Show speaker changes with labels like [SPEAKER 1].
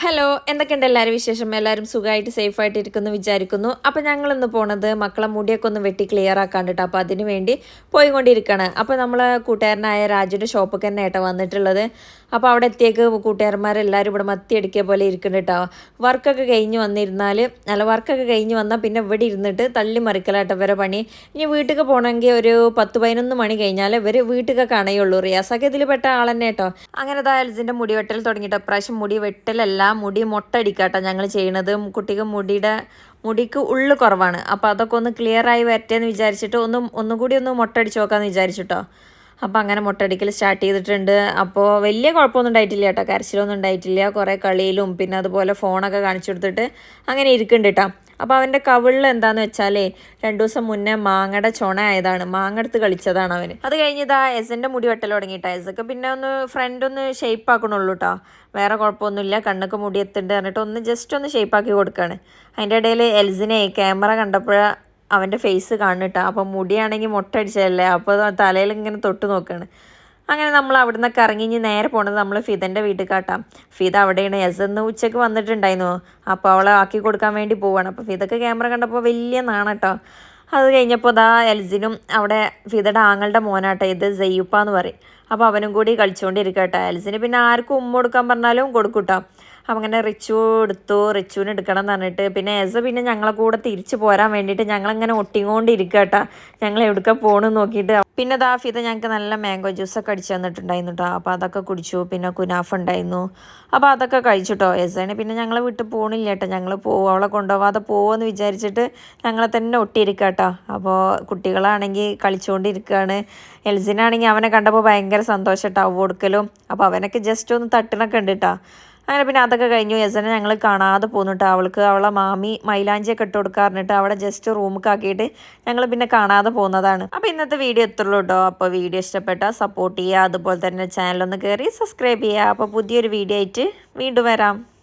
[SPEAKER 1] hello എന്തൊക്കെയുണ്ട് എല്ലാവരും വിശേഷം എല്ലാവരും സുഖമായിട്ട് സേഫായിട്ട് ഇരിക്കുന്നു വിചാരിക്കുന്നു അപ്പോൾ ഞങ്ങളിന്ന് പോണത് മക്കളെ മുടിയൊക്കെ ഒന്ന് വെട്ടി ക്ലിയർ ആക്കാണ്ടിട്ടോ അപ്പോൾ അതിന് വേണ്ടി പോയിക്കൊണ്ടിരിക്കുകയാണ് അപ്പോൾ നമ്മൾ കൂട്ടുകാരനായ രാജുവിൻ്റെ ഷോപ്പൊക്കെ തന്നെ ഏട്ടാ വന്നിട്ടുള്ളത് അപ്പോൾ അവിടെ എത്തിയേക്ക് കൂട്ടുകാരന്മാരെല്ലാവരും ഇവിടെ മത്തി അടിക്കിയ പോലെ ഇരിക്കുന്നുണ്ട് കേട്ടോ വർക്കൊക്കെ കഴിഞ്ഞ് വന്നിരുന്നാൽ വർക്കൊക്കെ കഴിഞ്ഞ് വന്നാൽ പിന്നെ ഇവിടെ ഇരുന്നിട്ട് തള്ളി മറിക്കലാട്ടോ ഇവരെ പണി ഇനി വീട്ടിൽ പോകണമെങ്കിൽ ഒരു 10-11 മണി കഴിഞ്ഞാൽ ഇവർ വീട്ടിലൊക്കെ കാണുകയുള്ളൂ റിയാസൊക്കെ ഇതിൽ പെട്ട ആൾ തന്നെ കേട്ടോ അങ്ങനെ എൽസിൻ്റെ മുടി വെട്ടൽ തുടങ്ങിയിട്ട് പ്രാവശ്യം മുടി വെട്ടലല്ല മുടി മൊട്ടടിക്കാട്ടോ ഞങ്ങൾ ചെയ്യണത് കുട്ടിക്ക് മുടിക്ക് ഉള്ളു കുറവാണ് അപ്പോൾ അതൊക്കെ ഒന്ന് ക്ലിയർ ആയി വരട്ടെന്ന് വിചാരിച്ചിട്ട് ഒന്നുകൂടി ഒന്ന് മൊട്ടടിച്ച് നോക്കാമെന്ന് വിചാരിച്ചിട്ടോ അപ്പോൾ അങ്ങനെ മൊട്ടടിക്കൽ സ്റ്റാർട്ട് ചെയ്തിട്ടുണ്ട് അപ്പോൾ വലിയ കുഴപ്പമൊന്നും ഉണ്ടായിട്ടില്ല കേട്ടോ കരച്ചിലൊന്നും ഉണ്ടായിട്ടില്ല കുറേ കളിയിലും പിന്നെ അതുപോലെ ഫോണൊക്കെ കാണിച്ചു കൊടുത്തിട്ട് അങ്ങനെ ഇരിക്കുന്നുണ്ട് കേട്ടോ അപ്പോൾ അവൻ്റെ കവിളിൽ എന്താണെന്ന് വെച്ചാലേ 2 ദിവസം മുന്നേ മാങ്ങയുടെ ചുണ ആയതാണ് മാങ്ങ എടുത്ത് കളിച്ചതാണ് അവന് അത് കഴിഞ്ഞതാ എസിൻ്റെ മുടി വെട്ടൽ തുടങ്ങിയിട്ടാ എസൊക്കെ പിന്നെ ഫ്രണ്ട് ഒന്ന് ഷേപ്പ് ആക്കണുള്ളൂ കേട്ടോ വേറെ കുഴപ്പമൊന്നുമില്ല കണ്ണൊക്കെ മുടി എത്തുന്നുണ്ട് പറഞ്ഞിട്ട് ജസ്റ്റ് ഒന്ന് ഷേപ്പ് ആക്കി കൊടുക്കുകയാണ് അതിൻ്റെ ഇടയിൽ എൽസിനെ ക്യാമറ കണ്ടപ്പോഴാണ് അവൻ്റെ ഫേസ് കാണുന്നുട്ടോ അപ്പം മുടിയാണെങ്കിൽ മൊട്ടടിച്ചതല്ലേ അപ്പോൾ തലയിൽ ഇങ്ങനെ തൊട്ട് നോക്കുകയാണ് അങ്ങനെ നമ്മൾ അവിടെ നിന്നൊക്കെ ഇറങ്ങി നേരെ പോണത് നമ്മൾ ഫിദൻ്റെ വീട്ടിൽ കാട്ടാം ഫിദ അവിടെയാണ് എസന്ന് ഉച്ചയ്ക്ക് വന്നിട്ടുണ്ടായിരുന്നു അപ്പോൾ അവളെ ആക്കി കൊടുക്കാൻ വേണ്ടി പോവാണ് അപ്പോൾ ഫിദക്ക് ക്യാമറ കണ്ടപ്പോൾ വലിയ നാണട്ടോ അത് കഴിഞ്ഞപ്പോൾ എൽസിനും അവിടെ ഫിദയുടെ ആങ്ങളുടെ മോനാട്ടോ ഇത് സെയ്യുപ്പാന്ന് പറയും അപ്പോൾ അവനും കൂടി കളിച്ചുകൊണ്ടിരിക്കട്ടോ എൽസിന് പിന്നെ ആർക്കും ഉമ്മ കൊടുക്കാൻ പറഞ്ഞാലും കൊടുക്കൂട്ടോ അപ്പം അങ്ങനെ റിച്ചുവിന് എടുക്കണം എന്ന് പറഞ്ഞിട്ട് പിന്നെ എസ പിന്നെ ഞങ്ങളെ കൂടെ തിരിച്ചു പോരാൻ വേണ്ടിയിട്ട് ഞങ്ങളിങ്ങനെ ഒട്ടിക്കൊണ്ടിരിക്കുക കേട്ടോ ഞങ്ങൾ എവിടേക്ക് പോകണമെന്ന് നോക്കിയിട്ട് പിന്നെ ഫിദ ഞങ്ങൾക്ക് നല്ല മാംഗോ ജ്യൂസൊക്കെ അടിച്ച് തന്നിട്ടുണ്ടായിരുന്നു കേട്ടോ അപ്പോൾ അതൊക്കെ കുടിച്ചു പിന്നെ കുനാഫ് ഉണ്ടായിരുന്നു അപ്പോൾ അതൊക്കെ കഴിച്ചിട്ടോ എസേനെ പിന്നെ ഞങ്ങളെ വിട്ട് പോകണില്ല കേട്ടോ ഞങ്ങൾ അവളെ കൊണ്ടുപോകാതെ പോകുമെന്ന് വിചാരിച്ചിട്ട് ഞങ്ങളെ തന്നെ ഒട്ടിയിരിക്കുക കേട്ടോ അപ്പോൾ കുട്ടികളാണെങ്കിൽ കളിച്ചുകൊണ്ടിരിക്കുകയാണ് എൽസിനാണെങ്കിൽ അവനെ കണ്ടപ്പോൾ ഭയങ്കര സന്തോഷം കേട്ടോ കൊടുക്കലും അപ്പോൾ അവനൊക്കെ ജസ്റ്റ് ഒന്ന് തട്ടിനൊക്കെ ഉണ്ട് കേട്ടോ അങ്ങനെ പിന്നെ അതൊക്കെ കഴിഞ്ഞു യസനെ ഞങ്ങൾ കാണാതെ പോന്നിട്ട് അവളെ മാമി മൈലാഞ്ചിയൊക്കെ ഇട്ട് കൊടുക്കാറിഞ്ഞിട്ട് അവിടെ ജസ്റ്റ് റൂമൊക്കെ ആക്കിയിട്ട് ഞങ്ങൾ പിന്നെ കാണാതെ പോകുന്നതാണ് അപ്പോൾ ഇന്നത്തെ വീഡിയോ എത്തുള്ളൂ കേട്ടോ അപ്പോൾ വീഡിയോ ഇഷ്ടപ്പെട്ടാൽ സപ്പോർട്ട് ചെയ്യുക അതുപോലെ തന്നെ ചാനലൊന്ന് കയറി സബ്സ്ക്രൈബ് ചെയ്യുക അപ്പോൾ പുതിയൊരു വീഡിയോ ആയിട്ട് വീണ്ടും വരാം